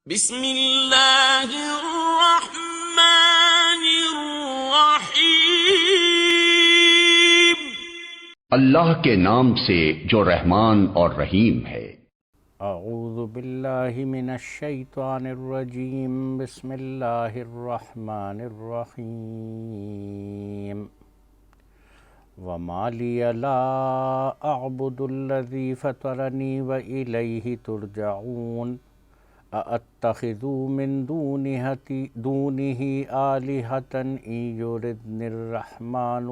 بسم اللہ الرحمن الرحیم۔ اللہ کے نام سے جو رحمان اور رحیم ہے۔ اعوذ باللہ من الشیطان الرجیم، بسم اللہ الرحمن الرحیم۔ وما لی لا اعبد الذی فطرنی والیہ ترجعون، ااتخذ من دونہ آلہۃ ان یردنی الرحمن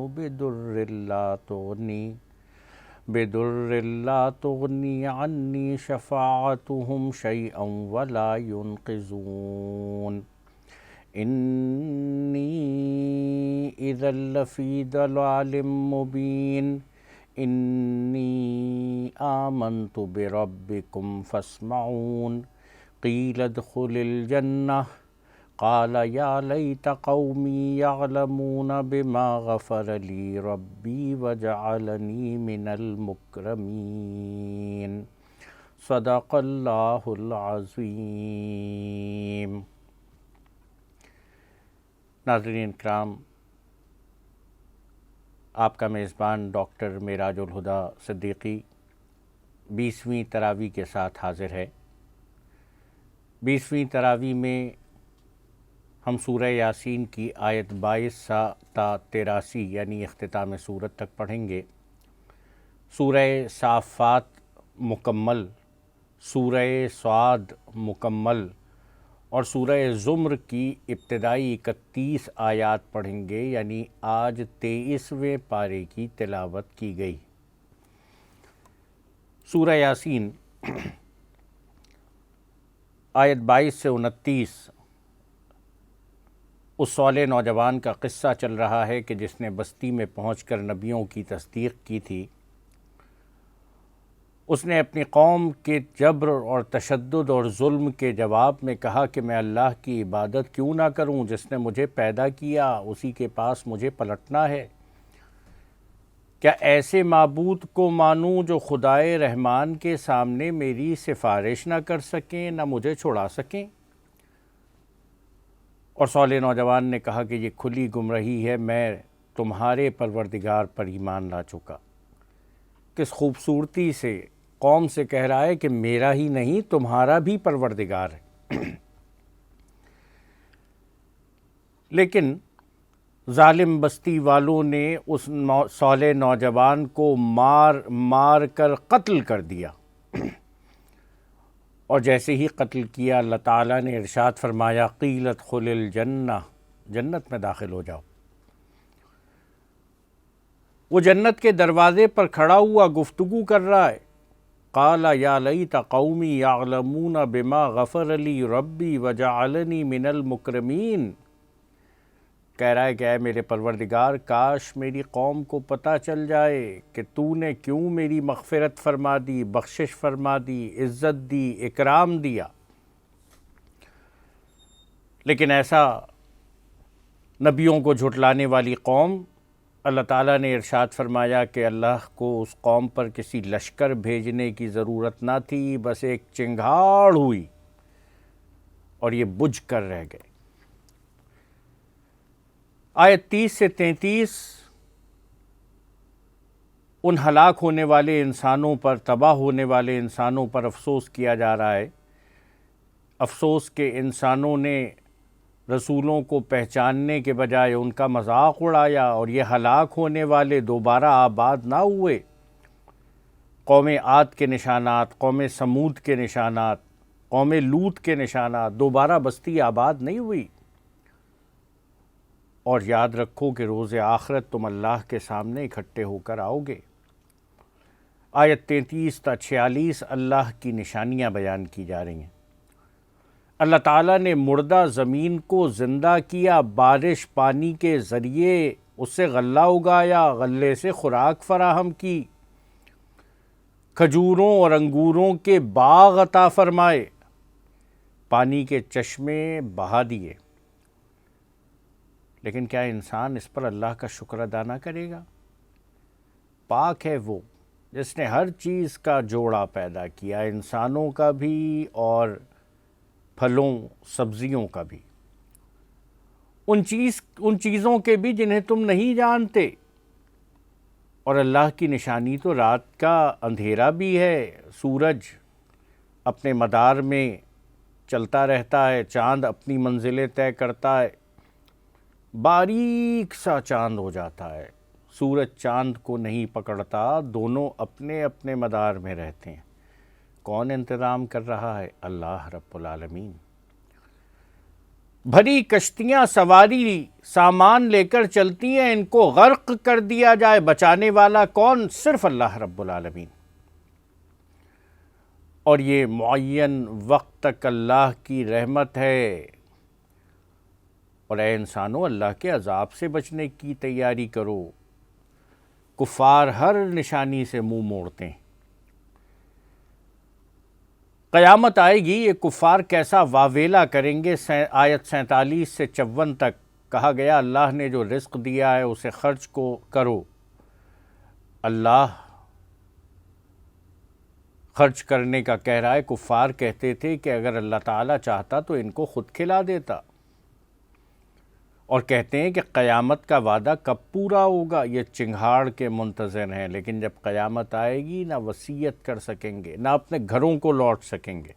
بدر لا تغنی عنی شفاعتهم شیئا ولا ینقذون، انی اذا لفی ضلال مبین، انی آمنت بربکم فاسمعون، قیل ادخل الجنہ قال یا لیت قومی یعلمون بما غفر لی ربی وجعلنی من المکرمین۔ صدق اللہ العظیم۔ ناظرین کرام، آپ کا میزبان ڈاکٹر معراج الہدیٰ صدیقی 20ویں تراویح کے ساتھ حاضر ہے۔ 20ویں تراویح میں ہم سورہ یاسین کی آیت 22 تا 83 یعنی اختتام سورت تک پڑھیں گے۔ سورہ صافات مکمل، سورہ صاد مکمل اور سورہ زمر کی ابتدائی 31 آیات پڑھیں گے، یعنی آج 23ویں پارے کی تلاوت کی گئی۔ سورہ یاسین آیت 22 سے 29 اس صالح نوجوان کا قصہ چل رہا ہے کہ جس نے بستی میں پہنچ کر نبیوں کی تصدیق کی تھی۔ اس نے اپنی قوم کے جبر اور تشدد اور ظلم کے جواب میں کہا کہ میں اللہ کی عبادت کیوں نہ کروں جس نے مجھے پیدا کیا، اسی کے پاس مجھے پلٹنا ہے۔ کیا ایسے معبود کو مانوں جو خدائے رحمان کے سامنے میری سفارش نہ کر سکیں، نہ مجھے چھڑا سکیں؟ اور صالح نوجوان نے کہا کہ یہ کھلی گمراہی ہے، میں تمہارے پروردگار پر ایمان لا چکا۔ کس خوبصورتی سے قوم سے کہہ رہا ہے کہ میرا ہی نہیں تمہارا بھی پروردگار ہے۔ لیکن ظالم بستی والوں نے اس صالح نوجوان کو مار کر قتل کر دیا، اور جیسے ہی قتل کیا اللہ تعالیٰ نے ارشاد فرمایا قیل ادخل الجنہ، جنت میں داخل ہو جاؤ۔ وہ جنت کے دروازے پر کھڑا ہوا گفتگو کر رہا ہے، قال یا لیت قومی یعلمون بما غفر لی ربی وجعلنی من المکرمین۔ کہہ رہا ہے کہ اے میرے پروردگار، کاش میری قوم کو پتہ چل جائے کہ تو نے کیوں میری مغفرت فرما دی، بخشش فرما دی، عزت دی، اکرام دیا۔ لیکن ایسا نبیوں کو جھٹلانے والی قوم، اللہ تعالیٰ نے ارشاد فرمایا کہ اللہ کو اس قوم پر کسی لشکر بھیجنے کی ضرورت نہ تھی، بس ایک چنگھاڑ ہوئی اور یہ بجھ کر رہ گئے۔ آیت 30 سے 33 ان ہلاک ہونے والے انسانوں پر، تباہ ہونے والے انسانوں پر افسوس کیا جا رہا ہے۔ افسوس کہ انسانوں نے رسولوں کو پہچاننے کے بجائے ان کا مذاق اڑایا، اور یہ ہلاک ہونے والے دوبارہ آباد نہ ہوئے۔ قوم عاد کے نشانات، قوم سمود کے نشانات، قوم لوط کے نشانات، دوبارہ بستی آباد نہیں ہوئی۔ اور یاد رکھو کہ روز آخرت تم اللہ کے سامنے اکٹھے ہو کر آؤ گے۔ آیت 33 تا 46 اللہ کی نشانیاں بیان کی جا رہی ہیں۔ اللہ تعالیٰ نے مردہ زمین کو زندہ کیا، بارش پانی کے ذریعے اس سے غلہ اگایا، غلے سے خوراک فراہم کی، کھجوروں اور انگوروں کے باغ عطا فرمائے، پانی کے چشمے بہا دیے۔ لیکن کیا انسان اس پر اللہ کا شکر ادا نہ کرے گا؟ پاک ہے وہ جس نے ہر چیز کا جوڑا پیدا کیا، انسانوں کا بھی اور پھلوں سبزیوں کا بھی، ان چیزوں کے بھی جنہیں تم نہیں جانتے۔ اور اللہ کی نشانی تو رات کا اندھیرا بھی ہے، سورج اپنے مدار میں چلتا رہتا ہے، چاند اپنی منزلیں طے کرتا ہے، باریک سا چاند ہو جاتا ہے، سورج چاند کو نہیں پکڑتا، دونوں اپنے اپنے مدار میں رہتے ہیں۔ کون انتظام کر رہا ہے؟ اللہ رب العالمین۔ بھری کشتیاں سواری سامان لے کر چلتی ہیں، ان کو غرق کر دیا جائے، بچانے والا کون؟ صرف اللہ رب العالمین۔ اور یہ معین وقت تک اللہ کی رحمت ہے۔ اور اے انسانوں، اللہ کے عذاب سے بچنے کی تیاری کرو۔ کفار ہر نشانی سے منہ موڑتے ہیں۔ قیامت آئے گی، یہ کفار کیسا واویلا کریں گے۔ آیت 47 سے 54 تک کہا گیا اللہ نے جو رزق دیا ہے اسے خرچ کرو۔ اللہ خرچ کرنے کا کہہ رہا ہے۔ کفار کہتے تھے کہ اگر اللہ تعالیٰ چاہتا تو ان کو خود کھلا دیتا، اور کہتے ہیں کہ قیامت کا وعدہ کب پورا ہوگا، یہ چنگھاڑ کے منتظر ہیں، لیکن جب قیامت آئے گی نہ وصیت کر سکیں گے، نہ اپنے گھروں کو لوٹ سکیں گے۔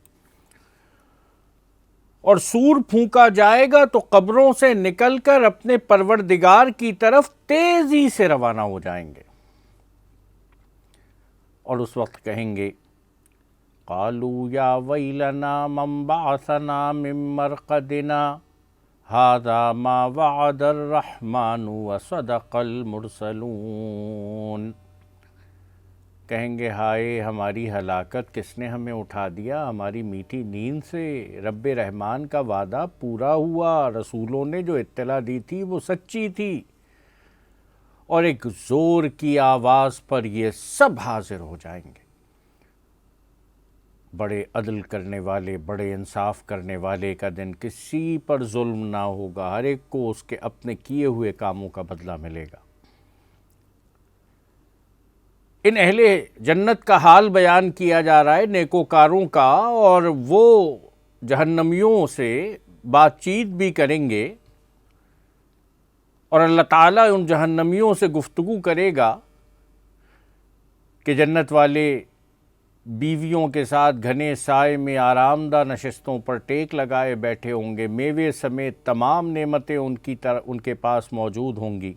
اور سور پھونکا جائے گا تو قبروں سے نکل کر اپنے پروردگار کی طرف تیزی سے روانہ ہو جائیں گے، اور اس وقت کہیں گے قالوا یا ویلنا من بعثنا من مرقدنا ھذا ما وعد الرحمن وصدق المرسلون۔ کہیں گے ہائے ہماری ہلاکت، کس نے ہمیں اٹھا دیا ہماری میٹھی نیند سے؟ رب رحمان کا وعدہ پورا ہوا، رسولوں نے جو اطلاع دی تھی وہ سچی تھی، اور ایک زور کی آواز پر یہ سب حاضر ہو جائیں گے۔ بڑے عدل کرنے والے، بڑے انصاف کرنے والے کا دن، کسی پر ظلم نہ ہوگا، ہر ایک کو اس کے اپنے کیے ہوئے کاموں کا بدلہ ملے گا۔ ان اہل جنت کا حال بیان کیا جا رہا ہے، نیکوکاروں کا، اور وہ جہنمیوں سے بات چیت بھی کریں گے، اور اللہ تعالیٰ ان جہنمیوں سے گفتگو کرے گا کہ جنت والے بیویوں کے ساتھ گھنے سائے میں آرام دہ نشستوں پر ٹیک لگائے بیٹھے ہوں گے، میوے سمیت تمام نعمتیں ان کے پاس موجود ہوں گی۔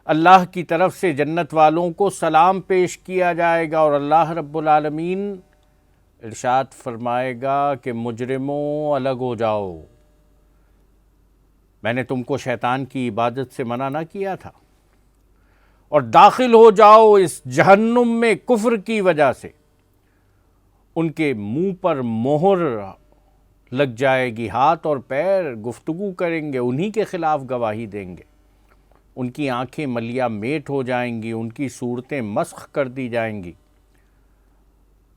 اللہ کی طرف سے جنت والوں کو سلام پیش کیا جائے گا، اور اللہ رب العالمین ارشاد فرمائے گا کہ مجرموں الگ ہو جاؤ، میں نے تم کو شیطان کی عبادت سے منع نہ کیا تھا، اور داخل ہو جاؤ اس جہنم میں کفر کی وجہ سے۔ ان کے منہ پر مہر لگ جائے گی، ہاتھ اور پیر گفتگو کریں گے، انہی کے خلاف گواہی دیں گے، ان کی آنکھیں ملیا میٹ ہو جائیں گی، ان کی صورتیں مسخ کر دی جائیں گی۔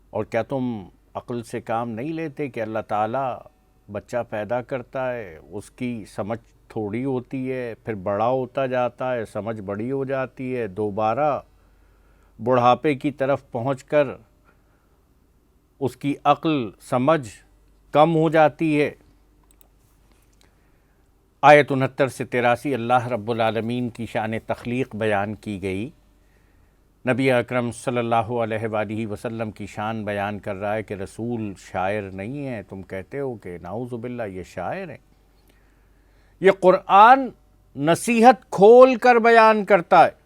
اور کیا تم عقل سے کام نہیں لیتے کہ اللہ تعالیٰ بچہ پیدا کرتا ہے، اس کی سمجھ تھوڑی ہوتی ہے، پھر بڑا ہوتا جاتا ہے، سمجھ بڑی ہو جاتی ہے، دوبارہ بڑھاپے کی طرف پہنچ کر اس کی عقل سمجھ کم ہو جاتی ہے۔ آیت 69 سے 83 اللہ رب العالمین کی شان تخلیق بیان کی گئی۔ نبی اکرم صلی اللہ علیہ وآلہ وسلم کی شان بیان کر رہا ہے کہ رسول شاعر نہیں ہے، تم کہتے ہو کہ نعوذ باللہ یہ شاعر ہیں۔ یہ قرآن نصیحت کھول کر بیان کرتا ہے۔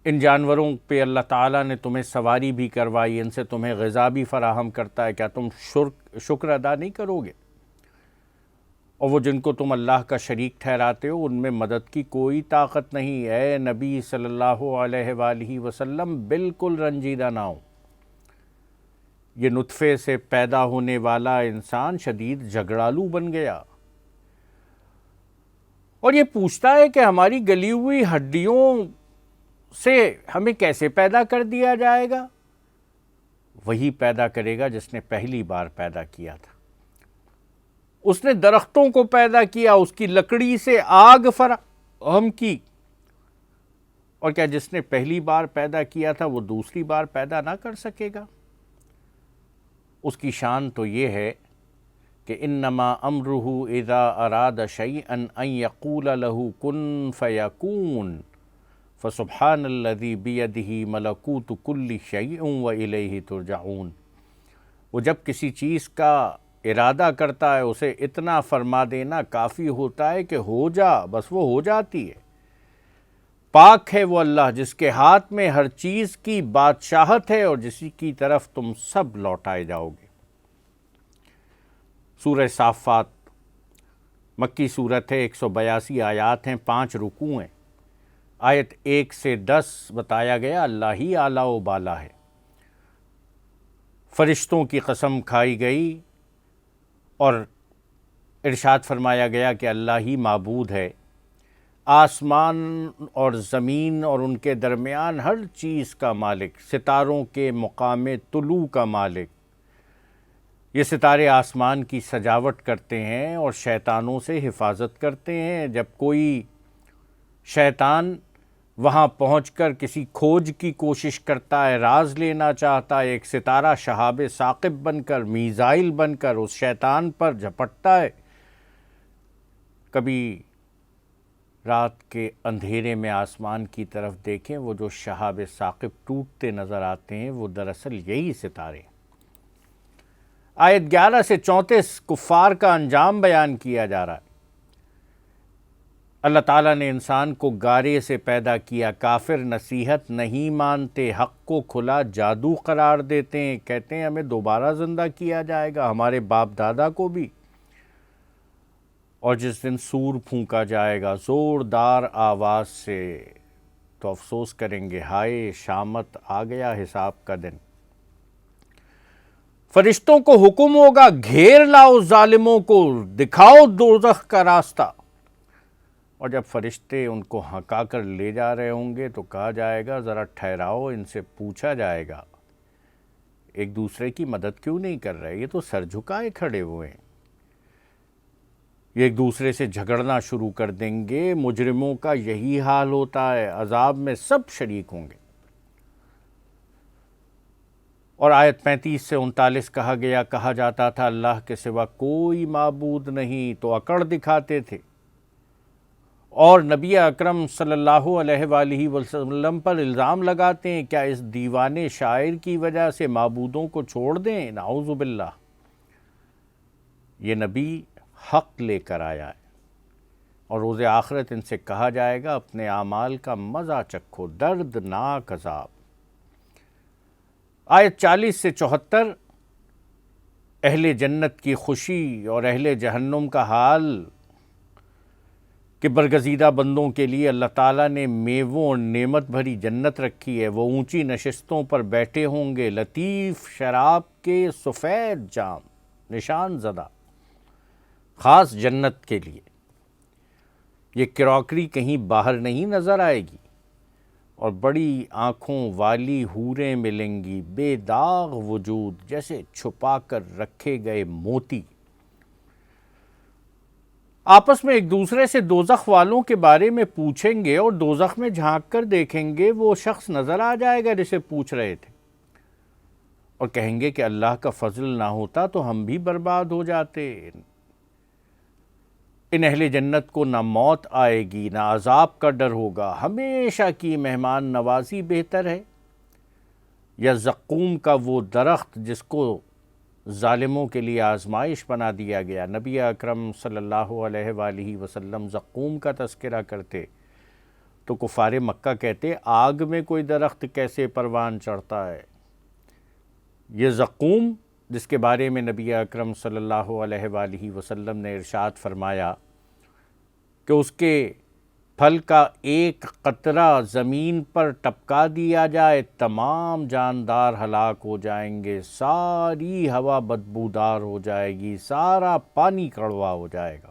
ان جانوروں پہ اللہ تعالیٰ نے تمہیں سواری بھی کروائی، ان سے تمہیں غذا بھی فراہم کرتا ہے، کیا تم شکر ادا نہیں کرو گے؟ اور وہ جن کو تم اللہ کا شریک ٹھہراتے ہو ان میں مدد کی کوئی طاقت نہیں۔ اے نبی صلی اللہ علیہ وآلہ وسلم بالکل رنجیدہ نہ ہو۔ یہ نطفے سے پیدا ہونے والا انسان شدید جھگڑالو بن گیا، اور یہ پوچھتا ہے کہ ہماری گلی ہوئی ہڈیوں سے ہمیں کیسے پیدا کر دیا جائے گا؟ وہی پیدا کرے گا جس نے پہلی بار پیدا کیا تھا۔ اس نے درختوں کو پیدا کیا، اس کی لکڑی سے آگ فراہم کی، اور کیا جس نے پہلی بار پیدا کیا تھا وہ دوسری بار پیدا نہ کر سکے گا؟ اس کی شان تو یہ ہے کہ انما امرہ اذا اراد شیئا ان یقول لہ کن فیکون فسبحان الذی بیدہ ملکوت کل شیء والیہ ترجعون۔ وہ جب کسی چیز کا ارادہ کرتا ہے اسے اتنا فرما دینا کافی ہوتا ہے کہ ہو جا، بس وہ ہو جاتی ہے۔ پاک ہے وہ اللہ جس کے ہاتھ میں ہر چیز کی بادشاہت ہے اور جس کی طرف تم سب لوٹائے جاؤ گے۔ سورہ صافات مکی صورت ہے، 182 آیات ہیں، 5 رکوع ہیں۔ آیت 1 سے 10 بتایا گیا اللہ ہی اعلیٰ و بالا ہے۔ فرشتوں کی قسم کھائی گئی اور ارشاد فرمایا گیا کہ اللہ ہی معبود ہے۔ آسمان اور زمین اور ان کے درمیان ہر چیز کا مالک، ستاروں کے مقام طلوع کا مالک۔ یہ ستارے آسمان کی سجاوٹ کرتے ہیں اور شیطانوں سے حفاظت کرتے ہیں۔ جب کوئی شیطان وہاں پہنچ کر کسی کھوج کی کوشش کرتا ہے، راز لینا چاہتا ہے، ایک ستارہ شہاب ثاقب بن کر، میزائل بن کر اس شیطان پر جھپٹتا ہے۔ کبھی رات کے اندھیرے میں آسمان کی طرف دیکھیں، وہ جو شہاب ثاقب ٹوٹتے نظر آتے ہیں وہ دراصل یہی ستارے ہیں۔ آیت 11 سے 34 کفار کا انجام بیان کیا جا رہا ہے۔ اللہ تعالیٰ نے انسان کو گارے سے پیدا کیا، کافر نصیحت نہیں مانتے، حق کو کھلا جادو قرار دیتے ہیں، کہتے ہیں ہمیں دوبارہ زندہ کیا جائے گا، ہمارے باپ دادا کو بھی۔ اور جس دن سور پھونکا جائے گا زوردار آواز سے تو افسوس کریں گے، ہائے شامت آ گیا حساب کا دن۔ فرشتوں کو حکم ہوگا گھیر لاؤ ظالموں کو، دکھاؤ دوزخ کا راستہ۔ اور جب فرشتے ان کو ہنکا کر لے جا رہے ہوں گے تو کہا جائے گا ذرا ٹھہراؤ، ان سے پوچھا جائے گا ایک دوسرے کی مدد کیوں نہیں کر رہے، یہ تو سر جھکائے کھڑے ہوئے ہیں۔ یہ ایک دوسرے سے جھگڑنا شروع کر دیں گے۔ مجرموں کا یہی حال ہوتا ہے، عذاب میں سب شریک ہوں گے۔ اور آیت 35 سے 39 کہا جاتا تھا اللہ کے سوا کوئی معبود نہیں تو اکڑ دکھاتے تھے، اور نبی اکرم صلی اللہ علیہ وآلہ وسلم پر الزام لگاتے ہیں کیا اس دیوانے شاعر کی وجہ سے معبودوں کو چھوڑ دیں؟ نعوذ باللہ۔ یہ نبی حق لے کر آیا ہے اور روز آخرت ان سے کہا جائے گا اپنے اعمال کا مزہ چکھو، دردناک عذاب۔ آیت 40 سے 74 اہل جنت کی خوشی اور اہل جہنم کا حال کہ برگزیدہ بندوں کے لیے اللہ تعالیٰ نے میووں اور نعمت بھری جنت رکھی ہے، وہ اونچی نشستوں پر بیٹھے ہوں گے، لطیف شراب کے سفید جام نشان زدہ، خاص جنت کے لیے۔ یہ کراکری کہیں باہر نہیں نظر آئے گی، اور بڑی آنکھوں والی حوریں ملیں گی، بے داغ وجود جیسے چھپا کر رکھے گئے موتی۔ آپس میں ایک دوسرے سے دوزخ والوں کے بارے میں پوچھیں گے اور دوزخ میں جھانک کر دیکھیں گے، وہ شخص نظر آ جائے گا جسے پوچھ رہے تھے، اور کہیں گے کہ اللہ کا فضل نہ ہوتا تو ہم بھی برباد ہو جاتے۔ ان اہل جنت کو نہ موت آئے گی نہ عذاب کا ڈر ہوگا، ہمیشہ کی مہمان نوازی بہتر ہے، یا زقوم کا وہ درخت جس کو ظالموں کے لیے آزمائش بنا دیا گیا۔ نبی اکرم صلی اللہ علیہ وآلہ وسلم زقوم کا تذکرہ کرتے تو کفار مکہ کہتے آگ میں کوئی درخت کیسے پروان چڑھتا ہے۔ یہ زقوم جس کے بارے میں نبی اکرم صلی اللہ علیہ وآلہ وسلم نے ارشاد فرمایا کہ اس کے پھل کا ایک قطرہ زمین پر ٹپکا دیا جائے تمام جاندار ہلاک ہو جائیں گے، ساری ہوا بدبودار ہو جائے گی، سارا پانی کڑوا ہو جائے گا۔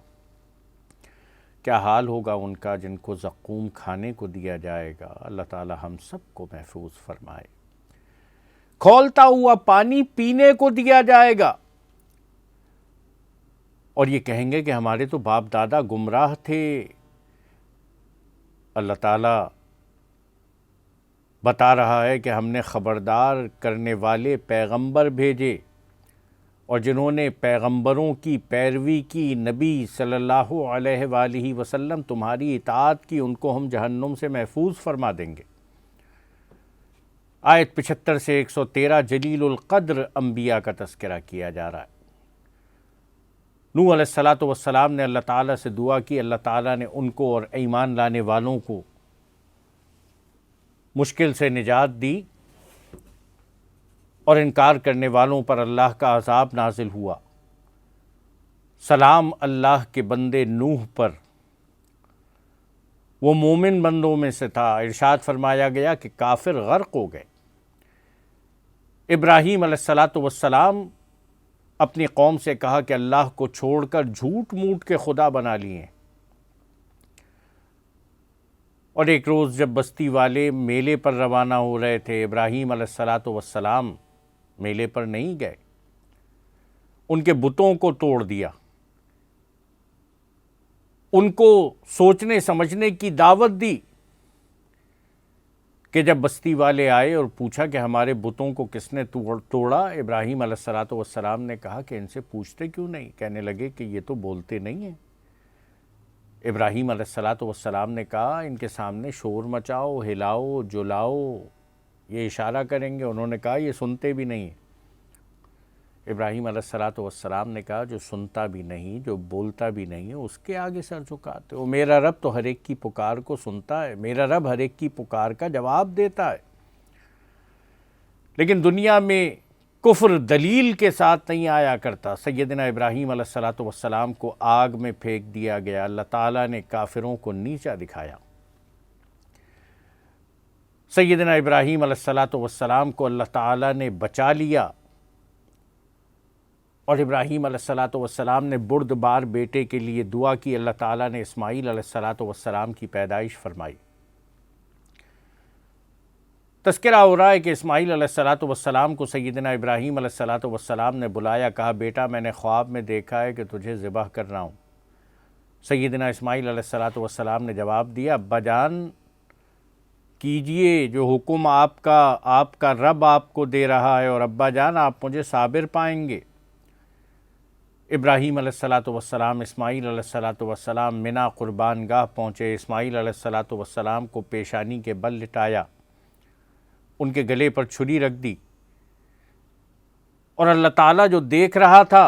کیا حال ہوگا ان کا جن کو زقوم کھانے کو دیا جائے گا۔ اللہ تعالی ہم سب کو محفوظ فرمائے۔ کھولتا ہوا پانی پینے کو دیا جائے گا، اور یہ کہیں گے کہ ہمارے تو باپ دادا گمراہ تھے۔ اللہ تعالیٰ بتا رہا ہے کہ ہم نے خبردار کرنے والے پیغمبر بھیجے، اور جنہوں نے پیغمبروں کی پیروی کی، نبی صلی اللہ علیہ وآلہ وسلم تمہاری اطاعت کی، ان کو ہم جہنم سے محفوظ فرما دیں گے۔ آیت 75 سے 113 جلیل القدر انبیاء کا تذکرہ کیا جا رہا ہے۔ نوح علیہ السلام نے اللہ تعالیٰ سے دعا کی، اللہ تعالیٰ نے ان کو اور ایمان لانے والوں کو مشکل سے نجات دی، اور انکار کرنے والوں پر اللہ کا عذاب نازل ہوا۔ سلام اللہ کے بندے نوح پر، وہ مومن بندوں میں سے تھا۔ ارشاد فرمایا گیا کہ کافر غرق ہو گئے۔ ابراہیم علیہ السلام اپنی قوم سے کہا کہ اللہ کو چھوڑ کر جھوٹ موٹ کے خدا بنا لیے، اور ایک روز جب بستی والے میلے پر روانہ ہو رہے تھے، ابراہیم علیہ السلام میلے پر نہیں گئے، ان کے بتوں کو توڑ دیا، ان کو سوچنے سمجھنے کی دعوت دی کہ جب بستی والے آئے اور پوچھا کہ ہمارے بتوں کو کس نے توڑا، ابراہیم علیہ السلام نے کہا کہ ان سے پوچھتے کیوں نہیں؟ کہنے لگے کہ یہ تو بولتے نہیں ہیں۔ ابراہیم علیہ السلام نے کہا ان کے سامنے شور مچاؤ، ہلاؤ، جلاؤ، یہ اشارہ کریں گے۔ انہوں نے کہا یہ سنتے بھی نہیں ہیں۔ ابراہیم علیہ السلام نے کہا جو سنتا بھی نہیں، جو بولتا بھی نہیں ہے، اس کے آگے سر جھکاتے ہو؟ میرا رب تو ہر ایک کی پکار کو سنتا ہے، میرا رب ہر ایک کی پکار کا جواب دیتا ہے۔ لیکن دنیا میں کفر دلیل کے ساتھ نہیں آیا کرتا۔ سیدنا ابراہیم علیہ السلام کو آگ میں پھینک دیا گیا، اللہ تعالیٰ نے کافروں کو نیچا دکھایا۔ سیدنا ابراہیم علیہ السلام کو اللہ تعالیٰ نے بچا لیا، اور ابراہیم علیہ السلام نے بردبار بیٹے کے لیے دعا کی، اللہ تعالیٰ نے اسماعیل علیہ السلام کی پیدائش فرمائی۔ تذکرہ ہو رہا ہے کہ اسماعیل علیہ السلام کو سیدنا ابراہیم علیہ السلام نے بلایا، کہا بیٹا میں نے خواب میں دیکھا ہے کہ تجھے ذبح کر رہا ہوں۔ سیدنا اسماعیل علیہ السلام نے جواب دیا ابا جان کیجئے جو حکم آپ کا رب آپ کو دے رہا ہے، اور ابا جان آپ مجھے صابر پائیں گے۔ ابراہیم علیہ السلام اسماعیل علیہ السلام منی قربان گاہ پہنچے۔ اسماعیل علیہ السلام کو پیشانی کے بل لٹایا، ان کے گلے پر چھری رکھ دی، اور اللہ تعالیٰ جو دیکھ رہا تھا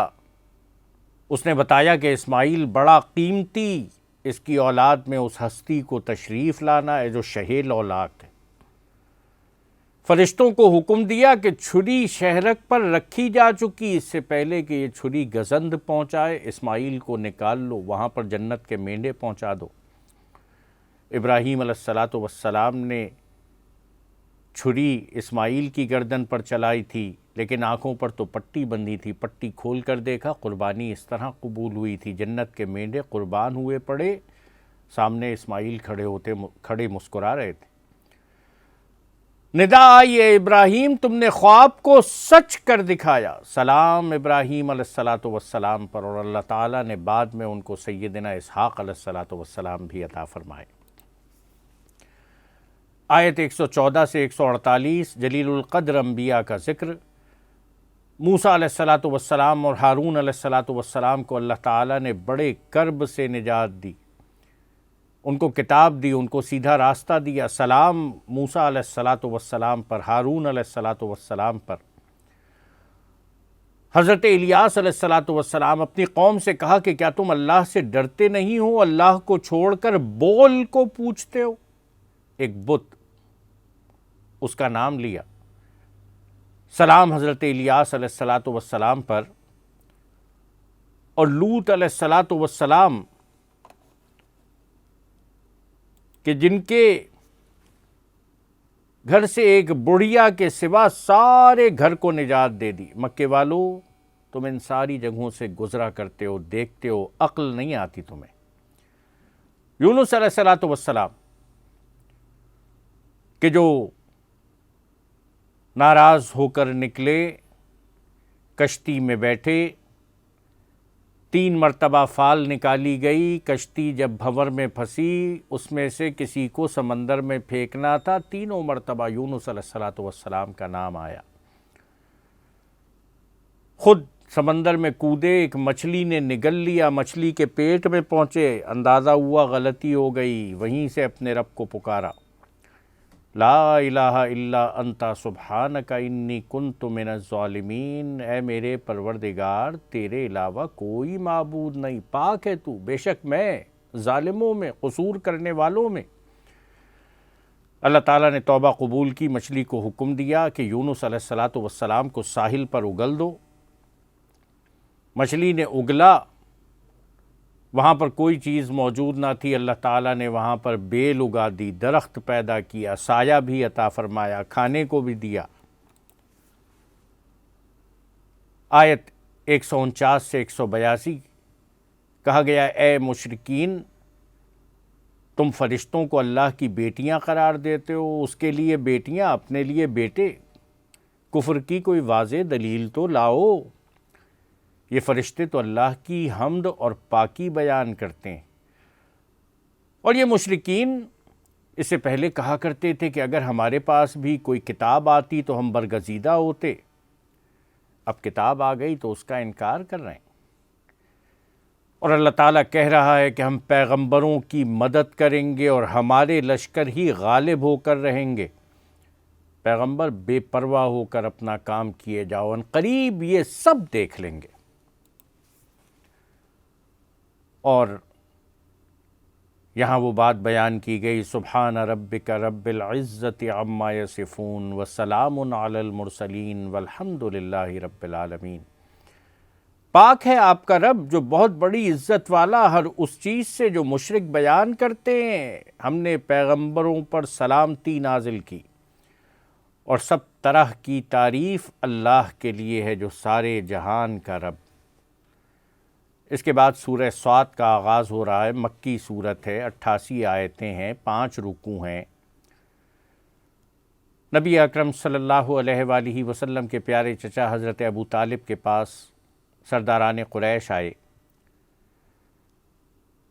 اس نے بتایا کہ اسماعیل بڑا قیمتی، اس کی اولاد میں اس ہستی کو تشریف لانا ہے جو شہیل اولاد ہے۔ فرشتوں کو حکم دیا کہ چھری شہرک پر رکھی جا چکی، اس سے پہلے کہ یہ چھری گزند پہنچائے اسماعیل کو نکال لو، وہاں پر جنت کے مینڈے پہنچا دو۔ ابراہیم علیہ السلام نے چھری اسماعیل کی گردن پر چلائی تھی، لیکن آنکھوں پر تو پٹی بندھی تھی۔ پٹی کھول کر دیکھا، قربانی اس طرح قبول ہوئی تھی، جنت کے مینڈے قربان ہوئے پڑے، سامنے اسماعیل کھڑے مسکرا رہے تھے۔ ندا آئی ہے ابراہیم تم نے خواب کو سچ کر دکھایا۔ سلام ابراہیم علیہ السلام پر، اور اللہ تعالیٰ نے بعد میں ان کو سیدنا اسحاق علیہ السلام بھی عطا فرمائے۔ آیت 114 سے 148 جلیل القدر انبیاء کا ذکر۔ موسیٰ علیہ السلام اور ہارون علیہ السلام کو اللہ تعالیٰ نے بڑے کرب سے نجات دی، ان کو کتاب دی، ان کو سیدھا راستہ دیا۔ سلام موسیٰ علیہ السلام پر، ہارون علیہ السلام پر۔ حضرت الیاس علیہ السلام اپنی قوم سے کہا کہ کیا تم اللہ سے ڈرتے نہیں ہو؟ اللہ کو چھوڑ کر بول کو پوچھتے ہو۔ ایک بت، اس کا نام لیا۔ سلام حضرت الیاس علیہ السلام پر، اور لوط علیہ السلام کہ جن کے گھر سے ایک بڑھیا کے سوا سارے گھر کو نجات دے دی۔ مکے والو تم ان ساری جگہوں سے گزرا کرتے ہو، دیکھتے ہو، عقل نہیں آتی تمہیں۔ یونس علیہ السلام کہ جو ناراض ہو کر نکلے، کشتی میں بیٹھے، 3 مرتبہ فال نکالی گئی، کشتی جب بھنور میں پھنسی، اس میں سے کسی کو سمندر میں پھینکنا تھا، 3 مرتبہ یونس علیہ السلام کا نام آیا۔ خود سمندر میں کودے، ایک مچھلی نے نگل لیا، مچھلی کے پیٹ میں پہنچے، اندازہ ہوا غلطی ہو گئی، وہیں سے اپنے رب کو پکارا، لا الہ الا انت سبحانک انی کنت من الظالمین، اے میرے پروردگار تیرے علاوہ کوئی معبود نہیں، پاک ہے تو، بے شک میں ظالموں میں، قصور کرنے والوں میں۔ اللہ تعالیٰ نے توبہ قبول کی، مچھلی کو حکم دیا کہ یونس علیہ السلام کو ساحل پر اگل دو۔ مچھلی نے اگلا، وہاں پر کوئی چیز موجود نہ تھی، اللہ تعالیٰ نے وہاں پر بیل اگا دی، درخت پیدا کیا، سایہ بھی عطا فرمایا، کھانے کو بھی دیا۔ آیت 149 سے 182 کہا گیا، اے مشرکین، تم فرشتوں کو اللہ کی بیٹیاں قرار دیتے ہو، اس کے لیے بیٹیاں، اپنے لیے بیٹے، کفر کی کوئی واضح دلیل تو لاؤ۔ یہ فرشتے تو اللہ کی حمد اور پاکی بیان کرتے ہیں۔ اور یہ مشرکین اس سے پہلے کہا کرتے تھے کہ اگر ہمارے پاس بھی کوئی کتاب آتی تو ہم برگزیدہ ہوتے، اب کتاب آ گئی تو اس کا انکار کر رہے ہیں۔ اور اللہ تعالیٰ کہہ رہا ہے کہ ہم پیغمبروں کی مدد کریں گے اور ہمارے لشکر ہی غالب ہو کر رہیں گے۔ پیغمبر بے پرواہ ہو کر اپنا کام کیے جاؤ، ان قریب یہ سب دیکھ لیں گے۔ اور یہاں وہ بات بیان کی گئی، سبحان ربک رب العزت عما یصفون وسلام علی المرسلین والحمد للہ رب العالمین۔ پاک ہے آپ کا رب جو بہت بڑی عزت والا ہر اس چیز سے جو مشرک بیان کرتے ہیں۔ ہم نے پیغمبروں پر سلامتی نازل کی، اور سب طرح کی تعریف اللہ کے لیے ہے جو سارے جہان کا رب۔ اس کے بعد سورہ صاد کا آغاز ہو رہا ہے، مکی سورت ہے، 88 آیتیں ہیں، 5 رکوع ہیں۔ نبی اکرم صلی اللہ علیہ وآلہ وسلم کے پیارے چچا حضرت ابو طالب کے پاس سرداران قریش آئے،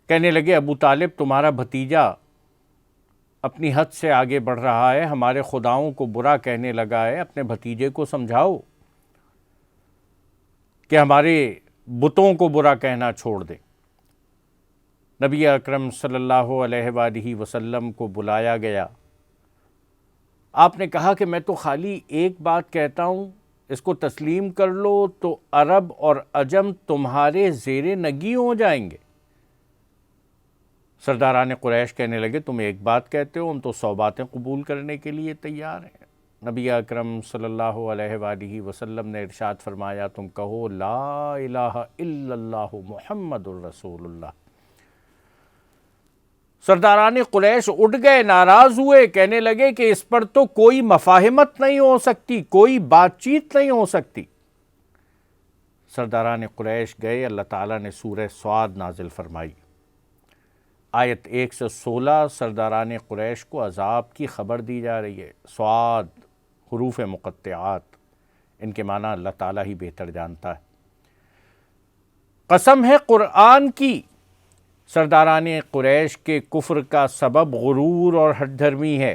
کہنے لگے ابو طالب تمہارا بھتیجا اپنی حد سے آگے بڑھ رہا ہے، ہمارے خداؤں کو برا کہنے لگا ہے، اپنے بھتیجے کو سمجھاؤ کہ ہمارے بتوں کو برا کہنا چھوڑ دے۔ نبی اکرم صلی اللہ علیہ وآلہ وسلم کو بلایا گیا، آپ نے کہا کہ میں تو خالی ایک بات کہتا ہوں، اس کو تسلیم کر لو تو عرب اور عجم تمہارے زیر نگی ہو جائیں گے۔ سرداران قریش کہنے لگے تم ایک بات کہتے ہو، ہم تو 100 باتیں قبول کرنے کے لیے تیار ہیں۔ نبی اکرم صلی اللہ علیہ وآلہ وسلم نے ارشاد فرمایا تم کہو لا الہ الا اللہ محمد الرسول اللہ۔ سرداران قریش اٹھ گئے، ناراض ہوئے، کہنے لگے کہ اس پر تو کوئی مفاہمت نہیں ہو سکتی، کوئی بات چیت نہیں ہو سکتی۔ سرداران قریش گئے، اللہ تعالیٰ نے سورہ صاد نازل فرمائی۔ آیت 116 سرداران قریش کو عذاب کی خبر دی جا رہی ہے۔ صاد حروف مقطعات، ان کے معنی اللہ تعالیٰ ہی بہتر جانتا ہے۔ قسم ہے قرآن کی، سرداران قریش کے کفر کا سبب غرور اور ہٹ دھرمی ہے،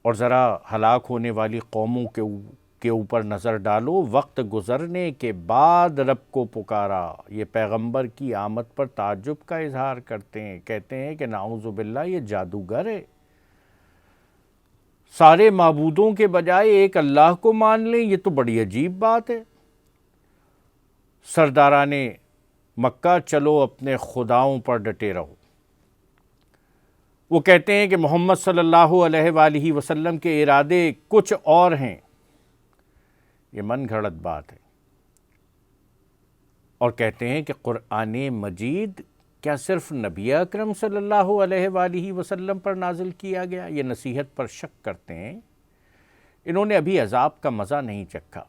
اور ذرا ہلاک ہونے والی قوموں کے اوپر نظر ڈالو، وقت گزرنے کے بعد رب کو پکارا۔ یہ پیغمبر کی آمد پر تعجب کا اظہار کرتے ہیں، کہتے ہیں کہ نعوذ باللہ یہ جادوگر ہے، سارے معبودوں کے بجائے ایک اللہ کو مان لیں، یہ تو بڑی عجیب بات ہے۔ سرداران مکہ چلو اپنے خداؤں پر ڈٹے رہو۔ وہ کہتے ہیں کہ محمد صلی اللہ علیہ وآلہ وسلم کے ارادے کچھ اور ہیں، یہ من گھڑت بات ہے، اور کہتے ہیں کہ قرآن مجید کیا صرف نبی اکرم صلی اللہ علیہ وآلہ وسلم پر نازل کیا گیا؟ یہ نصیحت پر شک کرتے ہیں، انہوں نے ابھی عذاب کا مزہ نہیں چکھا۔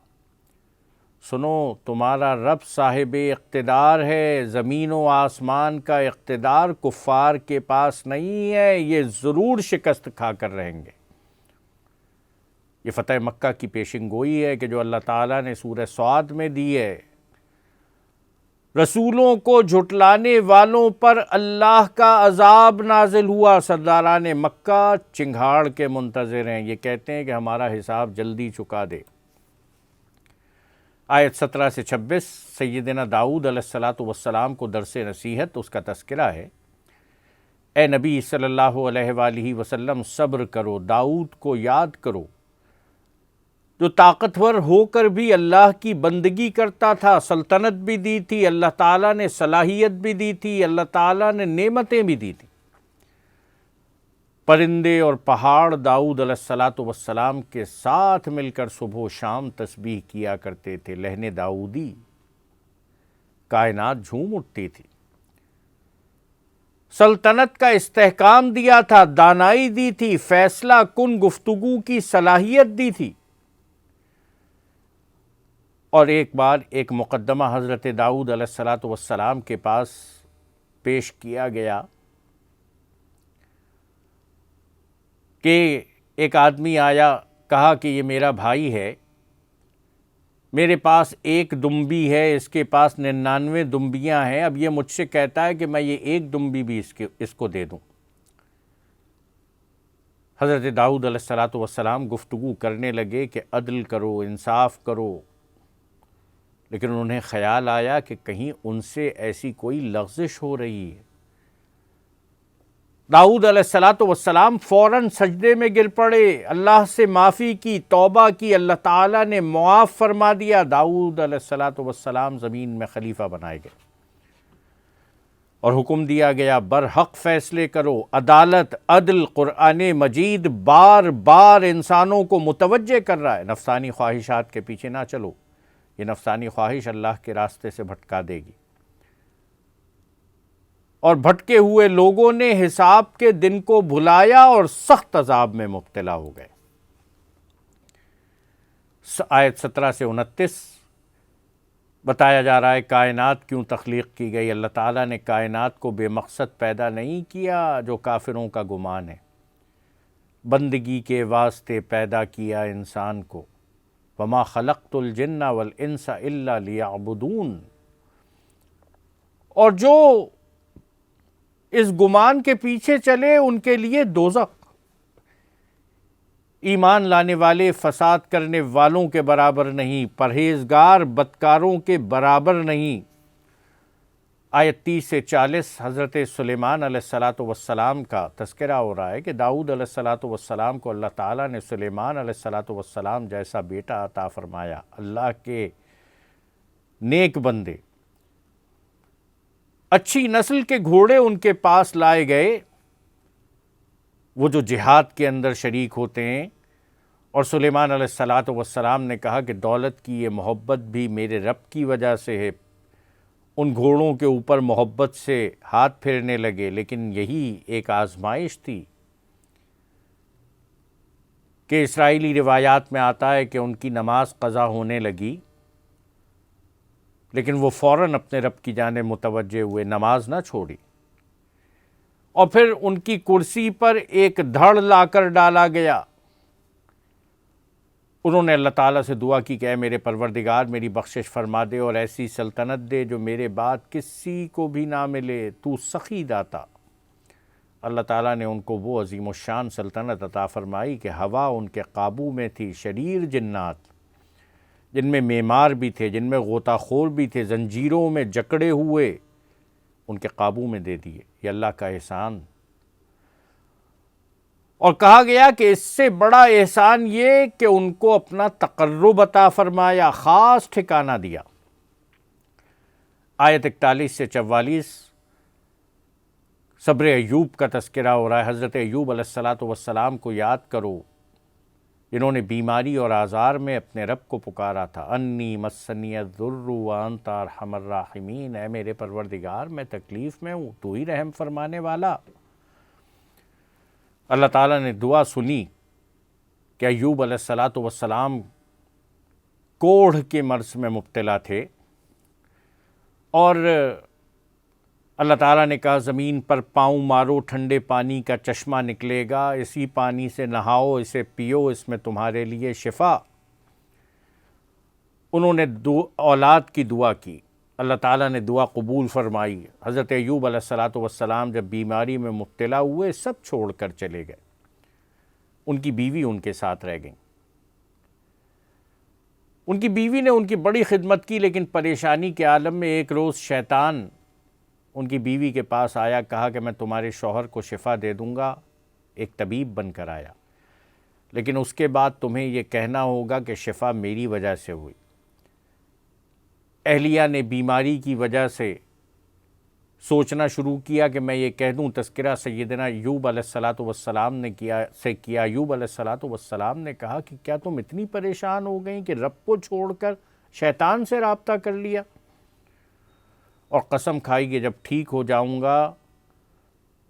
سنو تمہارا رب صاحب اقتدار ہے، زمین و آسمان کا اقتدار کفار کے پاس نہیں ہے، یہ ضرور شکست کھا کر رہیں گے۔ یہ فتح مکہ کی پیشن گوئی ہے کہ جو اللہ تعالیٰ نے سورہ صاد میں دی ہے۔ رسولوں کو جھٹلانے والوں پر اللہ کا عذاب نازل ہوا، سرداران مکہ چنگھاڑ کے منتظر ہیں، یہ کہتے ہیں کہ ہمارا حساب جلدی چکا دے۔ آیت 17 سے 26 سیدنا داؤد علیہ الصلاۃ والسلام کو درس نصیحت اس کا تذکرہ ہے۔ اے نبی صلی اللہ علیہ وآلہ وسلم صبر کرو، داؤد کو یاد کرو جو طاقتور ہو کر بھی اللہ کی بندگی کرتا تھا، سلطنت بھی دی تھی، اللہ تعالیٰ نے صلاحیت بھی دی تھی، اللہ تعالیٰ نے نعمتیں بھی دی تھی۔ پرندے اور پہاڑ داؤد علیہ الصلاۃ والسلام کے ساتھ مل کر صبح و شام تسبیح کیا کرتے تھے، لہن داؤدی، کائنات جھوم اٹھتی تھی۔ سلطنت کا استحکام دیا تھا، دانائی دی تھی، فیصلہ کن گفتگو کی صلاحیت دی تھی۔ اور ایک بار ایک مقدمہ حضرت داؤد علیہ الصلاۃ والسلام کے پاس پیش کیا گیا کہ ایک آدمی آیا، کہا کہ یہ میرا بھائی ہے، میرے پاس ایک دمبی ہے، اس کے پاس 99 دمبیاں ہیں، اب یہ مجھ سے کہتا ہے کہ میں یہ ایک دمبی بھی اس کو دے دوں۔ حضرت داؤد علیہ الصلاۃ والسلام گفتگو کرنے لگے کہ عدل کرو، انصاف کرو، لیکن انہیں خیال آیا کہ کہیں ان سے ایسی کوئی لغزش ہو رہی ہے۔ داؤد علیہ الصلاۃ والسلام فوراً سجدے میں گر پڑے، اللہ سے معافی کی، توبہ کی، اللہ تعالیٰ نے معاف فرما دیا۔ داؤد علیہ الصلاۃ والسلام زمین میں خلیفہ بنائے گئے اور حکم دیا گیا برحق فیصلے کرو، عدالت، عدل۔ قرآن مجید بار بار انسانوں کو متوجہ کر رہا ہے، نفسانی خواہشات کے پیچھے نہ چلو، یہ نفسانی خواہش اللہ کے راستے سے بھٹکا دے گی۔ اور بھٹکے ہوئے لوگوں نے حساب کے دن کو بھلایا اور سخت عذاب میں مبتلا ہو گئے۔ آیت 17 سے 29 بتایا جا رہا ہے کائنات کیوں تخلیق کی گئی۔ اللہ تعالیٰ نے کائنات کو بے مقصد پیدا نہیں کیا جو کافروں کا گمان ہے، بندگی کے واسطے پیدا کیا انسان کو۔ وَمَا خَلَقْتُ الْجِنَّ وَالْإِنسَ إِلَّا لِيَعْبُدُونَ۔ اور جو اس گمان کے پیچھے چلے ان کے لیے دوزخ، ایمان لانے والے فساد کرنے والوں کے برابر نہیں، پرہیزگار بدکاروں کے برابر نہیں۔ آیت 30 سے 40 حضرت سلیمان علیہ الصلاۃ والسلام کا تذکرہ ہو رہا ہے کہ داؤد علیہ الصلاۃ والسلام کو اللہ تعالیٰ نے سلیمان علیہ الصلاۃ والسلام جیسا بیٹا عطا فرمایا۔ اللہ کے نیک بندے، اچھی نسل کے گھوڑے ان کے پاس لائے گئے، وہ جو جہاد کے اندر شریک ہوتے ہیں، اور سلیمان علیہ الصلاۃ والسلام نے کہا کہ دولت کی یہ محبت بھی میرے رب کی وجہ سے ہے۔ ان گھوڑوں کے اوپر محبت سے ہاتھ پھیرنے لگے، لیکن یہی ایک آزمائش تھی کہ اسرائیلی روایات میں آتا ہے کہ ان کی نماز قضا ہونے لگی، لیکن وہ فوراً اپنے رب کی جانب متوجہ ہوئے، نماز نہ چھوڑی، اور پھر ان کی کرسی پر ایک دھڑ لا کر ڈالا گیا۔ انہوں نے اللہ تعالیٰ سے دعا کی کہ اے میرے پروردگار میری بخشش فرما دے اور ایسی سلطنت دے جو میرے بعد کسی کو بھی نہ ملے، تو سخی داتا۔ اللہ تعالیٰ نے ان کو وہ عظیم الشان سلطنت عطا فرمائی کہ ہوا ان کے قابو میں تھی، شریر جنات جن میں معمار بھی تھے، جن میں غوطہ خور بھی تھے، زنجیروں میں جکڑے ہوئے، ان کے قابو میں دے دیے۔ یہ اللہ کا احسان۔ اور کہا گیا کہ اس سے بڑا احسان یہ کہ ان کو اپنا تقرب عطا فرمایا، خاص ٹھکانہ دیا۔ آیت 41 سے 44 صبر ایوب کا تذکرہ ہو رہا ہے۔ حضرت ایوب علیہ الصلاۃ والسلام کو یاد کرو جنہوں نے بیماری اور آزار میں اپنے رب کو پکارا تھا۔ انی مسنی الضر وانت ارحم الراحمین، اے میرے پروردگار میں تکلیف میں ہوں، تو ہی رحم فرمانے والا۔ اللہ تعالیٰ نے دعا سنی کہ ایوب علیہ الصلاۃ والسلام کوڑھ کے مرض میں مبتلا تھے، اور اللہ تعالیٰ نے کہا زمین پر پاؤں مارو، ٹھنڈے پانی کا چشمہ نکلے گا، اسی پانی سے نہاؤ، اسے پیو، اس میں تمہارے لیے شفا۔ انہوں نے اولاد کی دعا کی، اللہ تعالیٰ نے دعا قبول فرمائی۔ حضرت ایوب علیہ الصلاۃ والسلام جب بیماری میں مبتلا ہوئے سب چھوڑ کر چلے گئے، ان کی بیوی ان کے ساتھ رہ گئیں۔ ان کی بیوی نے ان کی بڑی خدمت کی، لیکن پریشانی کے عالم میں ایک روز شیطان ان کی بیوی کے پاس آیا، کہا کہ میں تمہارے شوہر کو شفا دے دوں گا، ایک طبیب بن کر آیا، لیکن اس کے بعد تمہیں یہ کہنا ہوگا کہ شفا میری وجہ سے ہوئی۔ اہلیہ نے بیماری کی وجہ سے سوچنا شروع کیا کہ میں یہ کہہ دوں، تذکرہ سیدنا ایوب علیہ السلام نے کیا۔ ایوب علیہ السلام نے کہا کہ کیا تم اتنی پریشان ہو گئیں کہ رب کو چھوڑ کر شیطان سے رابطہ کر لیا، اور قسم کھائی کہ جب ٹھیک ہو جاؤں گا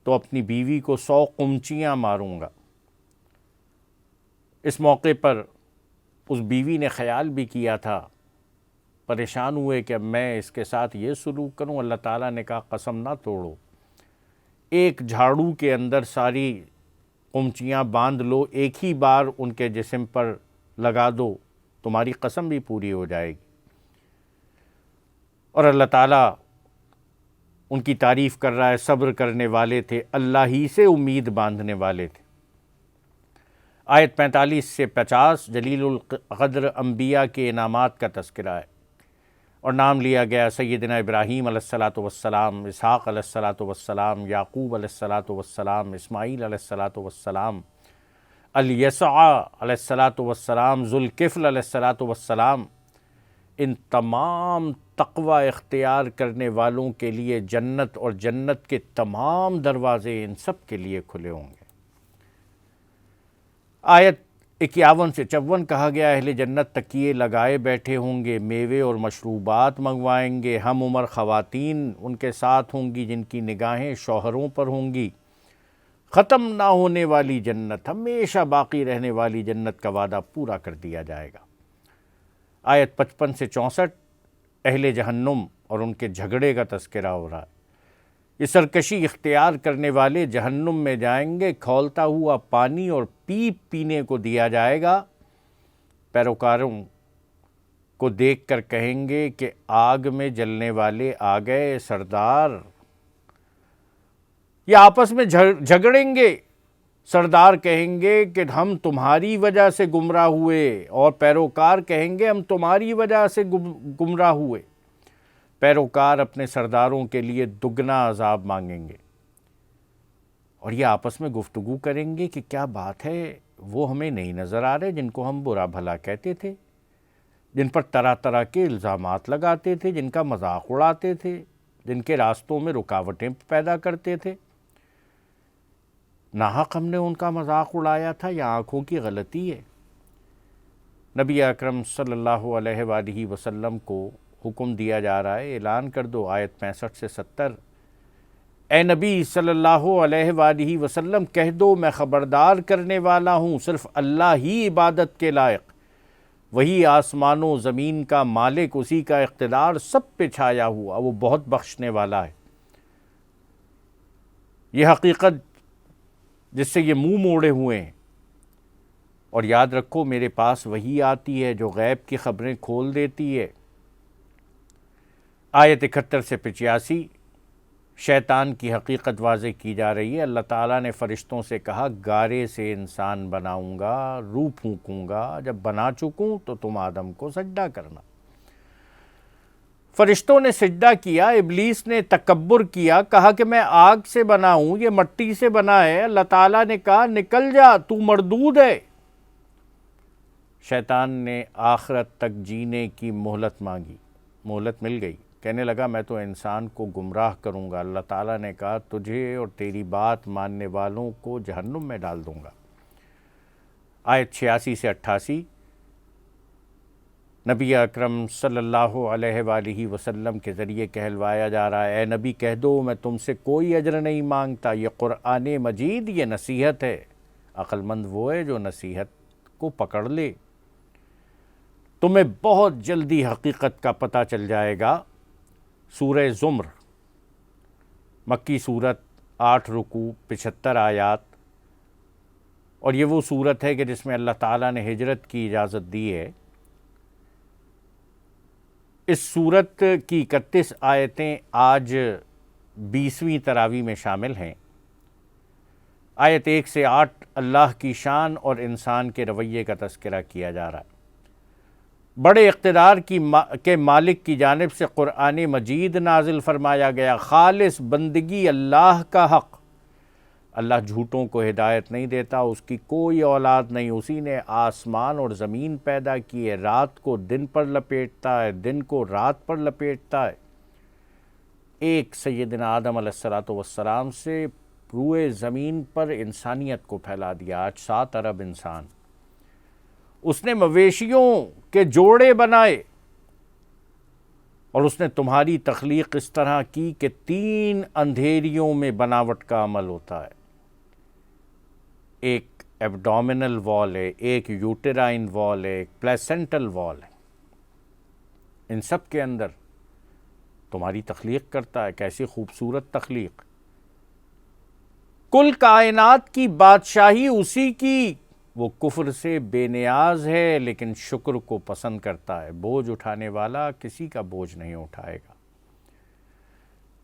تو اپنی بیوی کو 100 قمچیاں ماروں گا۔ اس موقع پر اس بیوی نے خیال بھی کیا تھا، پریشان ہوئے کہ اب میں اس کے ساتھ یہ سلوک کروں۔ اللہ تعالیٰ نے کہا قسم نہ توڑو، ایک جھاڑو کے اندر ساری قمچیاں باندھ لو، ایک ہی بار ان کے جسم پر لگا دو، تمہاری قسم بھی پوری ہو جائے گی۔ اور اللہ تعالیٰ ان کی تعریف کر رہا ہے، صبر کرنے والے تھے، اللہ ہی سے امید باندھنے والے تھے۔ آیت 45 سے 50 جلیل القدر انبیاء کے انعامات کا تذکرہ ہے، اور نام لیا گیا سیدنا ابراہیم علیہ السلام، اسحاق علیہ السلام، یعقوب علیہ السلام، اسماعیل علیہ السلام، الیسع علیہ السلام، ذوالکفل علیہ السلام۔ ان تمام تقوی اختیار کرنے والوں کے لیے جنت اور جنت کے تمام دروازے ان سب کے لیے کھلے ہوں گے۔ آیت 51 سے 54 کہا گیا اہل جنت تکیے لگائے بیٹھے ہوں گے، میوے اور مشروبات منگوائیں گے، ہم عمر خواتین ان کے ساتھ ہوں گی جن کی نگاہیں شوہروں پر ہوں گی۔ ختم نہ ہونے والی جنت، ہمیشہ باقی رہنے والی جنت کا وعدہ پورا کر دیا جائے گا۔ آیت 55 سے 64 اہل جہنم اور ان کے جھگڑے کا تذکرہ ہو رہا ہے۔ یہ سرکشی اختیار کرنے والے جہنم میں جائیں گے، کھولتا ہوا پانی اور پیپ پینے کو دیا جائے گا۔ پیروکاروں کو دیکھ کر کہیں گے کہ آگ میں جلنے والے آ گئے سردار۔ یہ آپس میں جھگڑیں گے، سردار کہیں گے کہ ہم تمہاری وجہ سے گمراہ ہوئے، اور پیروکار کہیں گے ہم تمہاری وجہ سے گمراہ ہوئے۔ پیروکار اپنے سرداروں کے لیے دگنا عذاب مانگیں گے، اور یہ آپس میں گفتگو کریں گے کہ کیا بات ہے، وہ ہمیں نہیں نظر آ رہے جن کو ہم برا بھلا کہتے تھے، جن پر طرح طرح کے الزامات لگاتے تھے، جن کا مذاق اڑاتے تھے، جن کے راستوں میں رکاوٹیں پیدا کرتے تھے۔ ناحق ہم نے ان کا مذاق اڑایا تھا یا آنکھوں کی غلطی ہے؟ نبی اکرم صلی اللہ علیہ وآلہ وسلم کو حکم دیا جا رہا ہے، اعلان کر دو، آیت 65 سے 70، اے نبی صلی اللہ علیہ وآلہ وسلم کہہ دو میں خبردار کرنے والا ہوں، صرف اللہ ہی عبادت کے لائق، وہی آسمان و زمین کا مالک، اسی کا اقتدار سب پہ چھایا ہوا، وہ بہت بخشنے والا ہے۔ یہ حقیقت جس سے یہ منہ موڑے ہوئے ہیں، اور یاد رکھو میرے پاس وہی آتی ہے جو غیب کی خبریں کھول دیتی ہے۔ آیت 71 سے 85 شیطان کی حقیقت واضح کی جا رہی ہے۔ اللہ تعالیٰ نے فرشتوں سے کہا گارے سے انسان بناؤں گا، روح پھونکوں گا، جب بنا چکوں تو تم آدم کو سجدہ کرنا۔ فرشتوں نے سجدہ کیا، ابلیس نے تکبر کیا، کہا کہ میں آگ سے بنا ہوں، یہ مٹی سے بنا ہے۔ اللہ تعالیٰ نے کہا نکل جا، تو مردود ہے۔ شیطان نے آخرت تک جینے کی مہلت مانگی، مہلت مل گئی، کہنے لگا میں تو انسان کو گمراہ کروں گا۔ اللہ تعالیٰ نے کہا تجھے اور تیری بات ماننے والوں کو جہنم میں ڈال دوں گا۔ آیت 86 سے 88 نبی اکرم صلی اللہ علیہ وآلہ وسلم کے ذریعے کہلوایا جا رہا ہے، اے نبی کہہ دو میں تم سے کوئی اجر نہیں مانگتا، یہ قرآن مجید یہ نصیحت ہے، عقل مند وہ ہے جو نصیحت کو پکڑ لے۔ تمہیں بہت جلدی حقیقت کا پتہ چل جائے گا۔ سورہ زمر، مکی صورت، 8 رکوع، 75 آیات، اور یہ وہ صورت ہے کہ جس میں اللہ تعالیٰ نے ہجرت کی اجازت دی ہے۔ اس صورت کی 31 آیتیں آج 20ویں تراویح میں شامل ہیں۔ آیت 1 سے 8 اللہ کی شان اور انسان کے رویے کا تذکرہ کیا جا رہا ہے۔ بڑے اقتدار کے مالک کی جانب سے قرآن مجید نازل فرمایا گیا، خالص بندگی اللہ کا حق۔ اللہ جھوٹوں کو ہدایت نہیں دیتا، اس کی کوئی اولاد نہیں، اسی نے آسمان اور زمین پیدا کی ہے، رات کو دن پر لپیٹتا ہے، دن کو رات پر لپیٹتا ہے۔ ایک سیدنا آدم علیہ السلام سے روئے زمین پر انسانیت کو پھیلا دیا، آج 7 ارب انسان۔ اس نے مویشیوں کے جوڑے بنائے، اور اس نے تمہاری تخلیق اس طرح کی کہ 3 اندھیریوں میں بناوٹ کا عمل ہوتا ہے، ایک ایبڈومینل وال ہے، ایک یوٹرائن وال ہے، ایک پلیسنٹل وال ہے۔ ان سب کے اندر تمہاری تخلیق کرتا ہے، کیسی خوبصورت تخلیق۔ کل کائنات کی بادشاہی اسی کی، وہ کفر سے بے نیاز ہے لیکن شکر کو پسند کرتا ہے۔ بوجھ اٹھانے والا کسی کا بوجھ نہیں اٹھائے گا۔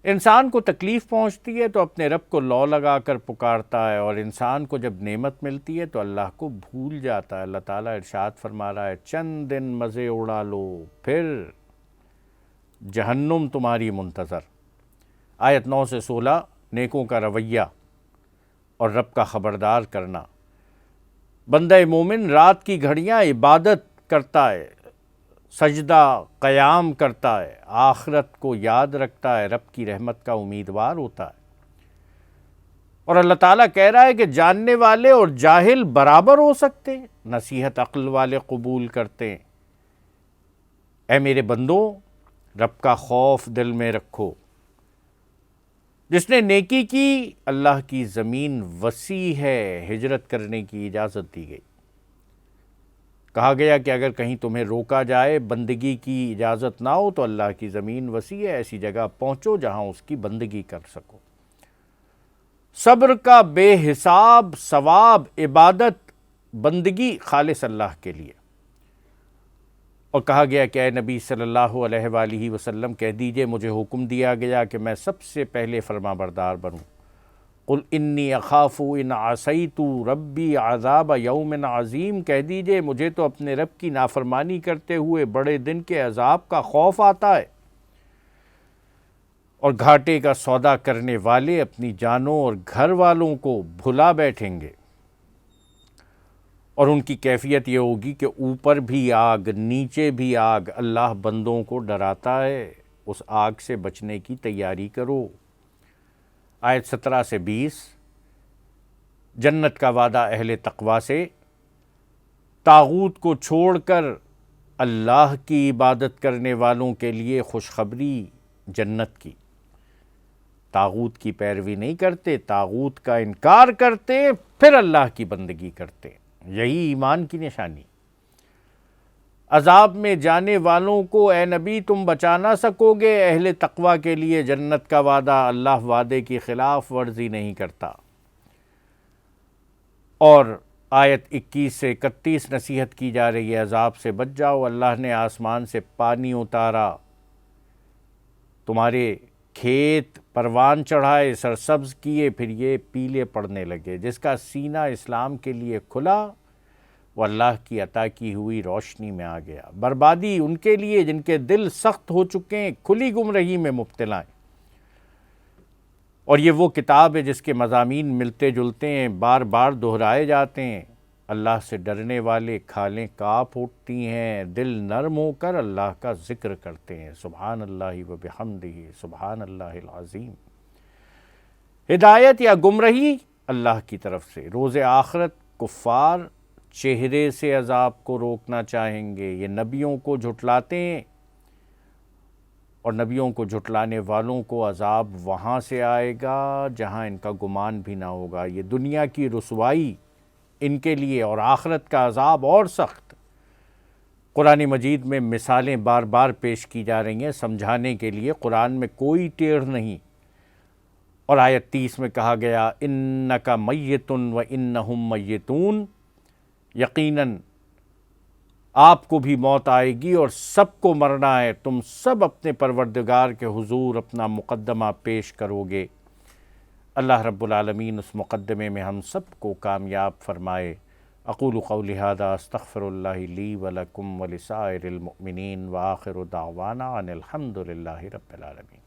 انسان کو تکلیف پہنچتی ہے تو اپنے رب کو لو لگا کر پکارتا ہے، اور انسان کو جب نعمت ملتی ہے تو اللہ کو بھول جاتا ہے۔ اللہ تعالیٰ ارشاد فرما رہا ہے، چند دن مزے اڑا لو پھر جہنم تمہاری منتظر۔ آیت 9 سے 16 نیکوں کا رویہ اور رب کا خبردار کرنا۔ بندہ مومن رات کی گھڑیاں عبادت کرتا ہے، سجدہ قیام کرتا ہے، آخرت کو یاد رکھتا ہے، رب کی رحمت کا امیدوار ہوتا ہے۔ اور اللہ تعالیٰ کہہ رہا ہے کہ جاننے والے اور جاہل برابر ہو سکتے، نصیحت عقل والے قبول کرتے ہیں۔ اے میرے بندو، رب کا خوف دل میں رکھو۔ جس نے نیکی کی، اللہ کی زمین وسیع ہے، ہجرت کرنے کی اجازت دی گئی۔ کہا گیا کہ اگر کہیں تمہیں روکا جائے، بندگی کی اجازت نہ ہو، تو اللہ کی زمین وسیع ہے، ایسی جگہ پہنچو جہاں اس کی بندگی کر سکو۔ صبر کا بے حساب ثواب، عبادت بندگی خالص اللہ کے لیے۔ اور کہا گیا کہ اے نبی صلی اللہ علیہ وآلہ وسلم کہہ دیجئے، مجھے حکم دیا گیا کہ میں سب سے پہلے فرما بردار بنوں۔ قل انی اخاف ان عصیت ربی عذاب یوم عظیم، کہہ دیجئے مجھے تو اپنے رب کی نافرمانی کرتے ہوئے بڑے دن کے عذاب کا خوف آتا ہے۔ اور گھاٹے کا سودا کرنے والے اپنی جانوں اور گھر والوں کو بھلا بیٹھیں گے، اور ان کی کیفیت یہ ہوگی کہ اوپر بھی آگ نیچے بھی آگ۔ اللہ بندوں کو ڈراتا ہے، اس آگ سے بچنے کی تیاری کرو۔ آیت 17 سے 20 جنت کا وعدہ اہل تقویٰ سے، طاغوت کو چھوڑ کر اللہ کی عبادت کرنے والوں کے لیے خوشخبری جنت کی۔ طاغوت کی پیروی نہیں کرتے، طاغوت کا انکار کرتے، پھر اللہ کی بندگی کرتے، یہی ایمان کی نشانی۔ عذاب میں جانے والوں کو اے نبی تم بچا نہ سکو گے، اہل تقویٰ کے لیے جنت کا وعدہ، اللہ وعدے کی خلاف ورزی نہیں کرتا۔ اور آیت 21 سے 31 نصیحت کی جا رہی ہے، عذاب سے بچ جاؤ۔ اللہ نے آسمان سے پانی اتارا، تمہارے کھیت پروان چڑھائے، سرسبز کیے، پھر یہ پیلے پڑنے لگے۔ جس کا سینہ اسلام کے لیے کھلا، وہ اللہ کی عطا کی ہوئی روشنی میں آ گیا۔ بربادی ان کے لیے جن کے دل سخت ہو چکے ہیں، کھلی گمراہی میں مبتلا ہیں۔ اور یہ وہ کتاب ہے جس کے مضامین ملتے جلتے ہیں، بار بار دہرائے جاتے ہیں۔ اللہ سے ڈرنے والے کھالیں کانپ اٹھتی ہیں، دل نرم ہو کر اللہ کا ذکر کرتے ہیں۔ سبحان اللہ و بحمدہ، سبحان اللہ العظیم۔ ہدایت یا گمراہی اللہ کی طرف سے۔ روز آخرت کفار چہرے سے عذاب کو روکنا چاہیں گے، یہ نبیوں کو جھٹلاتے ہیں، اور نبیوں کو جھٹلانے والوں کو عذاب وہاں سے آئے گا جہاں ان کا گمان بھی نہ ہوگا۔ یہ دنیا کی رسوائی ان کے لیے، اور آخرت کا عذاب اور سخت۔ قرآن مجید میں مثالیں بار بار پیش کی جا رہی ہیں سمجھانے کے لیے، قرآن میں کوئی ٹیڑھ نہیں۔ اور آیت 30 میں کہا گیا، اِنَّكَ مَيِّتٌ وَإِنَّهُمْ مَيِّتُونَ، یقیناً آپ کو بھی موت آئے گی اور سب کو مرنا ہے، تم سب اپنے پروردگار کے حضور اپنا مقدمہ پیش کرو گے۔ اللہ رب العالمین اس مقدمے میں ہم سب کو کامیاب فرمائے۔ اقول قولی ھذا استغفر اللہ لی ولکم ولسائر المؤمنین وآخر دعوانا ان الحمد للہ رب العالمین۔